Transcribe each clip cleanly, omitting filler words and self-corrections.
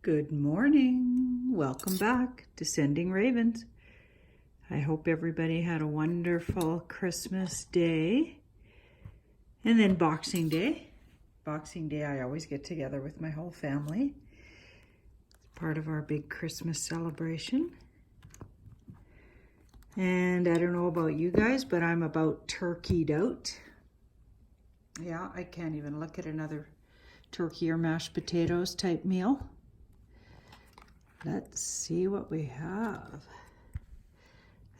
Good morning. Welcome back to Sending Ravens. I hope everybody had a wonderful Christmas day. And then Boxing Day. Boxing Day, I always get together with my whole family. It's part of our big Christmas celebration. And I don't know about you guys, but I'm about turkeyed out. Yeah, I can't even look at another turkey or mashed potatoes type meal. Let's see what we have.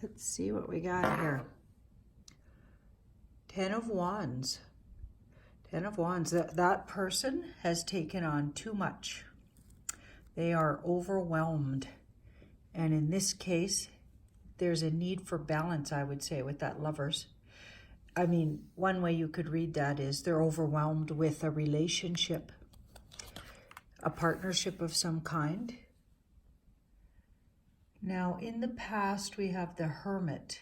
Let's see what we got here. 10 of Wands. 10 of Wands. That person has taken on too much. They are overwhelmed. And in this case, there's a need for balance, I would say, with that Lovers. I mean, one way you could read that is they're overwhelmed with a relationship, a partnership of some kind. Now, in the past, we have the Hermit.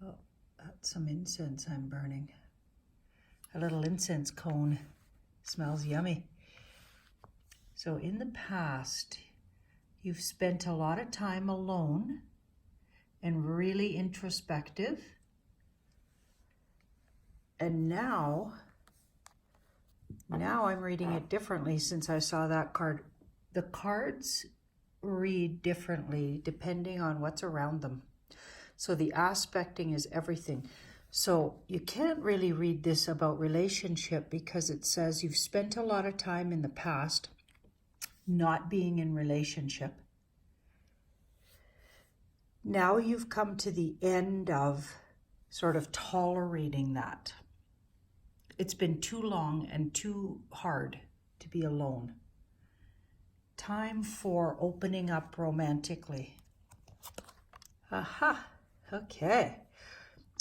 Oh, that's some incense I'm burning. A little incense cone. Smells yummy. So in the past, you've spent a lot of time alone and really introspective. And now I'm reading it differently since I saw that card. The cards read differently depending on what's around them. So the aspecting is everything. So you can't really read this about relationship because it says you've spent a lot of time in the past not being in relationship. Now you've come to the end of sort of tolerating that. It's been too long and too hard to be alone. Time for opening up romantically. Aha, okay.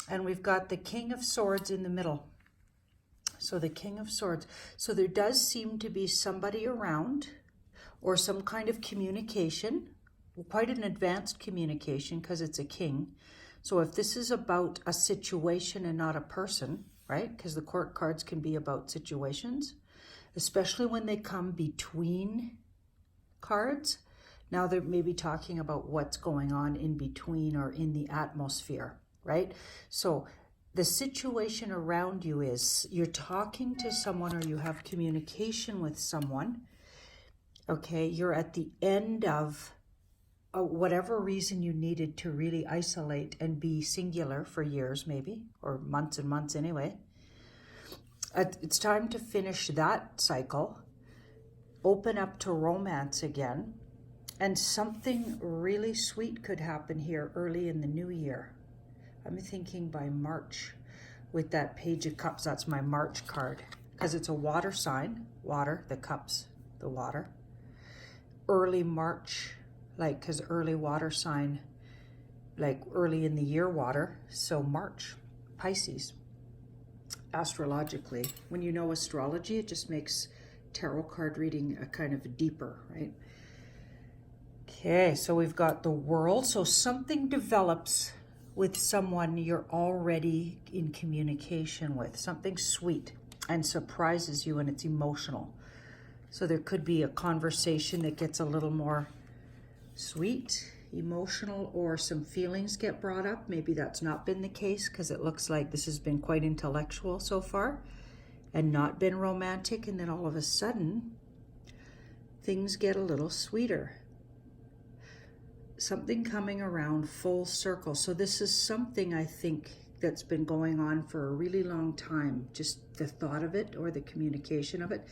And we've got the King of Swords in the middle. So the King of Swords. So there does seem to be somebody around or some kind of communication, quite an advanced communication because it's a king. So if this is about a situation and not a person, right? Because the court cards can be about situations, especially when they come between cards. Now they're maybe talking about what's going on in between or in the atmosphere, right? So the situation around you is you're talking to someone or you have communication with someone. Okay, you're at the end of whatever reason you needed to really isolate and be singular for years maybe, or months and months anyway. It's time to finish that cycle, open up to romance again, and something really sweet could happen here early in the new year. I'm thinking by March with that Page of Cups. That's my March card because it's a water sign, water, the cups, the water. Early March, like, because early water sign, like early in the year water, so March, Pisces. Astrologically, when you know astrology, it just makes tarot card reading a kind of deeper, right? Okay, so we've got the World. So something develops with someone you're already in communication with, something sweet and surprises you, and it's emotional. So there could be a conversation that gets a little more sweet, emotional, or some feelings get brought up. Maybe that's not been the case because it looks like this has been quite intellectual so far and not been romantic. And then all of a sudden, things get a little sweeter. Something coming around full circle. So this is something I think that's been going on for a really long time. Just the thought of it or the communication of it.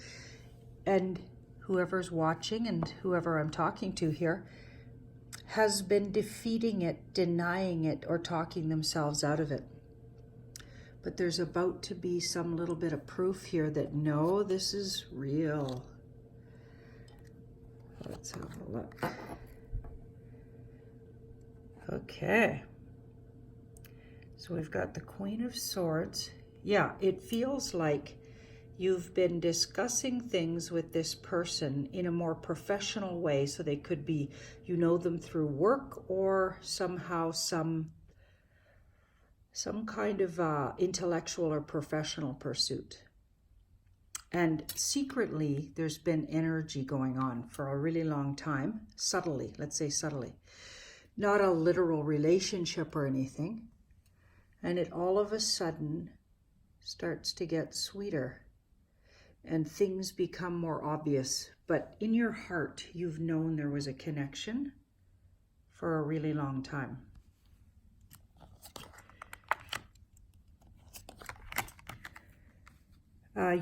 And whoever's watching and whoever I'm talking to here has been defeating it, denying it, or talking themselves out of it. But there's about to be some little bit of proof here that no, this is real. Let's have a look. Okay. So we've got the Queen of Swords. Yeah, it feels like you've been discussing things with this person in a more professional way. So they could be, you know them through work or somehow some kind of intellectual or professional pursuit. And secretly, there's been energy going on for a really long time, subtly, let's say subtly. Not a literal relationship or anything. And it all of a sudden starts to get sweeter and things become more obvious. But in your heart, you've known there was a connection for a really long time.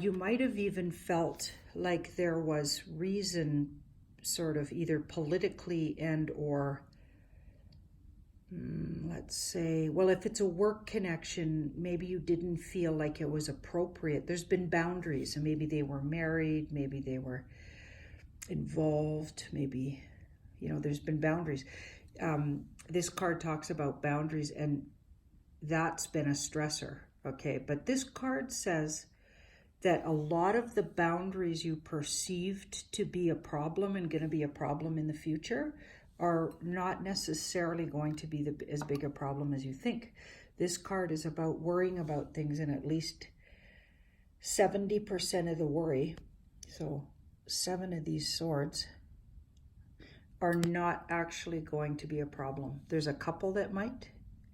You might have even felt like there was reason, sort of either politically and or, let's say, well, if it's a work connection, maybe you didn't feel like it was appropriate. There's been boundaries, and maybe they were married, maybe they were involved, maybe, you know, there's been boundaries. This card talks about boundaries, and that's been a stressor, okay? But this card says that a lot of the boundaries you perceived to be a problem and going to be a problem in the future are not necessarily going to be as big a problem as you think. This card is about worrying about things, and at least 70% of the worry, so 7 of these swords, are not actually going to be a problem. There's a couple that might,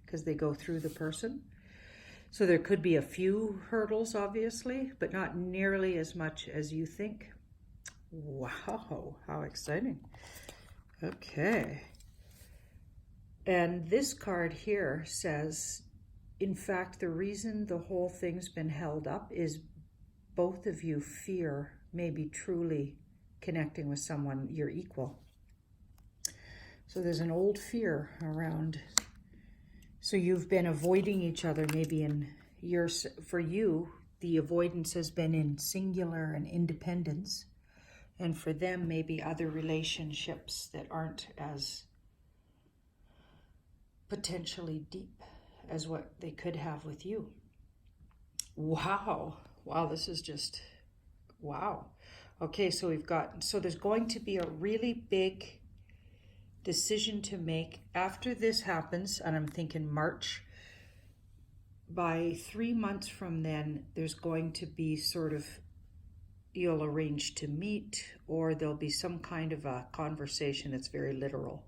because they go through the person. So there could be a few hurdles, obviously, but not nearly as much as you think. Wow, how exciting. Okay. And this card here says, in fact, the reason the whole thing's been held up is both of you fear maybe truly connecting with someone you're equal. So there's an old fear around. So you've been avoiding each other, maybe in yours. For you, the avoidance has been in singular and independence. And for them, maybe other relationships that aren't as potentially deep as what they could have with you. Wow. Wow, this is just, wow. Okay, so there's going to be a really big decision to make after this happens, and I'm thinking March. By 3 months from then, there's going to be sort of, you'll arrange to meet, or there'll be some kind of a conversation that's very literal.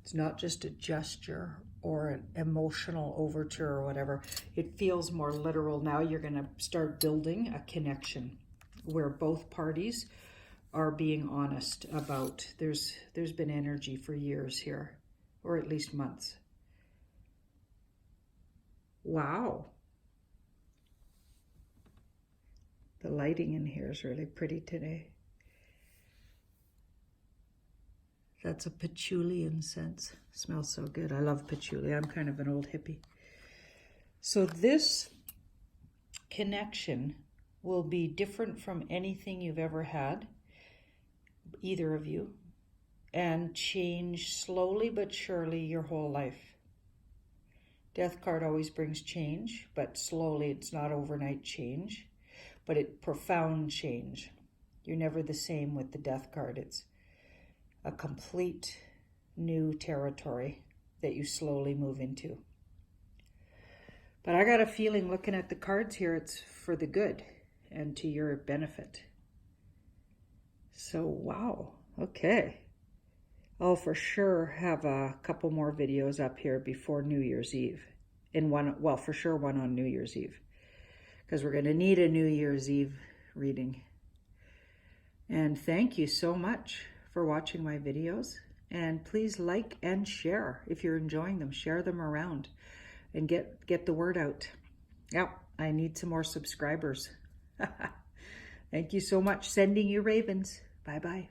It's not just a gesture or an emotional overture or whatever. It feels more literal. Now you're going to start building a connection where both parties are being honest about, there's been energy for years here, or at least months. Wow. The lighting in here is really pretty today. That's a patchouli incense. Smells so good. I love patchouli. I'm kind of an old hippie. So this connection will be different from anything you've ever had, either of you, and change slowly but surely your whole life. Death card always brings change, but slowly. It's not overnight change, but it's profound change. You're never the same with the death card. It's a complete new territory that you slowly move into. But I got a feeling, looking at the cards here, it's for the good and to your benefit. So, wow. Okay. I'll for sure have a couple more videos up here before New Year's Eve. And one, well, for sure one on New Year's Eve, because we're going to need a New Year's Eve reading. And thank you so much for watching my videos. And please like and share if you're enjoying them. Share them around and get the word out. Yeah, I need some more subscribers. Thank you so much. Sending you ravens. Bye-bye.